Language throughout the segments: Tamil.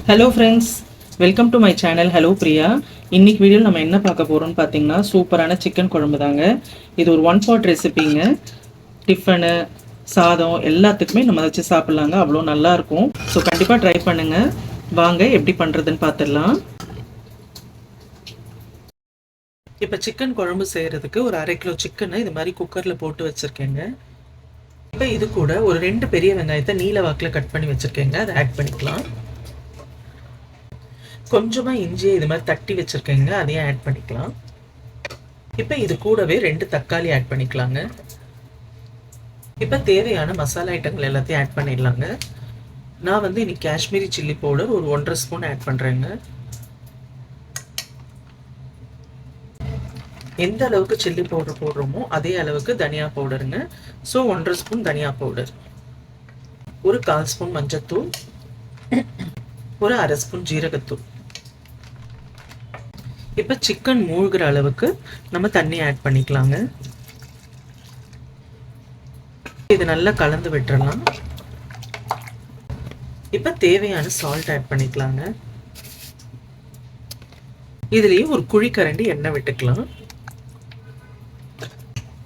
Hello friends, welcome to my channel. Hello Priya. இன்னைக்கு வீடியோவில் நம்ம என்ன பார்க்க போகிறோம்னு பார்த்தீங்கன்னா, சூப்பரான சிக்கன் குழம்பு தாங்க. இது ஒரு ஒன் பாட் ரெசிபிங்க. டிஃபனு, சாதம் எல்லாத்துக்குமே நம்ம வச்சு சாப்பிட்லாங்க. அவ்வளோ நல்லாயிருக்கும். ஸோ கண்டிப்பாக ட்ரை பண்ணுங்கள். வாங்க எப்படி பண்ணுறதுன்னு பார்த்துடலாம். இப்போ சிக்கன் குழம்பு செய்கிறதுக்கு ஒரு 1/2 கிலோ சிக்கனை இது மாதிரி குக்கரில் போட்டு வச்சுருக்கேங்க. இப்போ இது கூட ஒரு 2 பெரிய வெங்காயத்தை நீல வாக்கில் கட் பண்ணி வச்சுருக்கேங்க. அதை ஆட் பண்ணிக்கலாம். கொஞ்சமாக இஞ்சியை இது மாதிரி தட்டி வச்சுருக்கேங்க, அதையும் ஆட் பண்ணிக்கலாம். இப்போ இது கூடவே 2 தக்காளி ஆட் பண்ணிக்கலாங்க. இப்போ தேவையான மசாலா ஐட்டங்கள் எல்லாத்தையும் ஆட் பண்ணிடலாங்க. நான் வந்து இன்னைக்கு காஷ்மீரி சில்லி பவுடர் ஒரு 1.5 ஸ்பூன் ஆட் பண்ணுறேங்க. எந்த அளவுக்கு சில்லி பவுடர் போடுறோமோ அதே அளவுக்கு தனியா பவுடருங்க. ஸோ 1.5 ஸ்பூன் தனியா பவுடர், ஒரு 1/4 ஸ்பூன் மஞ்சத்தூள், ஒரு 1/2 ஸ்பூன் ஜீரகத்தூள். இப்போ சிக்கன் மூழ்கிற அளவுக்கு நம்ம தண்ணி ஆட் பண்ணிக்கலாங்க. இது நல்லா கலந்து விட்டுறலாம். இப்போ தேவையான சால்ட் ஆட் பண்ணிக்கலாங்க. இதுலேயே ஒரு குழிக்கரண்டி எண்ணெய் விட்டுக்கலாம்.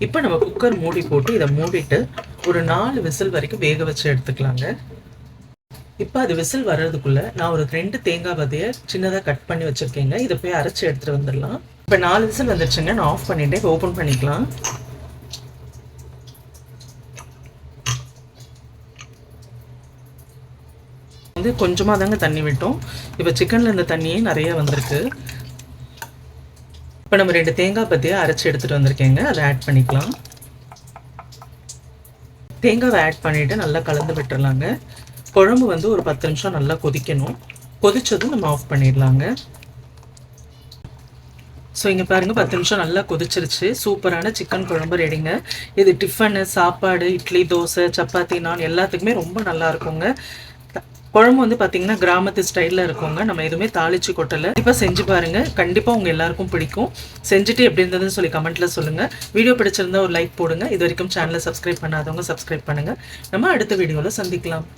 இப்போ நம்ம குக்கர் மூடி போட்டு இதை மூடிட்டு ஒரு 4 விசில் வரைக்கும் வேக வச்சு எடுத்துக்கலாங்க. இப்போ அது விசில் வர்றதுக்குள்ள நான் ஒரு 2 தேங்காய் பதையை சின்னதாக கட் பண்ணி வச்சுருக்கேங்க. இதை போய் அரைச்சி எடுத்துகிட்டு வந்துடலாம். இப்போ 4 விசில் வந்துடுச்சுங்க. நான் ஆஃப் பண்ணிவிட்டு இப்போ ஓப்பன் பண்ணிக்கலாம். வந்து கொஞ்சமாக தாங்க தண்ணி விட்டோம். இப்போ சிக்கனில் இந்த தண்ணியே நிறைய வந்திருக்கு. இப்போ நம்ம 2 தேங்காய் பற்றியை அரைச்சி எடுத்துகிட்டு வந்திருக்கேங்க. அதை ஆட் பண்ணிக்கலாம். தேங்காவை ஆட் பண்ணிவிட்டு நல்லா கலந்து விட்டுறலாங்க. குழம்பு வந்து ஒரு 10 நிமிஷம் நல்லா கொதிக்கணும். கொதிச்சதும் நம்ம ஆஃப் பண்ணிடலாங்க. ஸோ இங்கே பாருங்கள், 10 நிமிஷம் நல்லா கொதிச்சிருச்சு. சூப்பரான சிக்கன் குழம்பு ரெடிங்க. இது டிஃபனு, சாப்பாடு, இட்லி, தோசை, சப்பாத்தி, நான் எல்லாத்துக்குமே ரொம்ப நல்லா இருக்குங்க. குழம்பு வந்து பார்த்தீங்கன்னா கிராமத்து ஸ்டைலில் இருக்குங்க. நம்ம எதுவுமே தாளிச்சு கொட்டலை. இப்போ செஞ்சு பாருங்கள், கண்டிப்பாக உங்கள் எல்லாருக்கும் பிடிக்கும். செஞ்சுட்டு எப்படி இருந்ததுன்னு சொல்லி கமெண்ட்டில் சொல்லுங்கள். வீடியோ பிடிச்சிருந்தா ஒரு லைக் போடுங்க. இது வரைக்கும் சேனலை சப்ஸ்கிரைப் பண்ணாதவங்க சப்ஸ்கிரைப் பண்ணுங்கள். நம்ம அடுத்த வீடியோவில் சந்திக்கலாம்.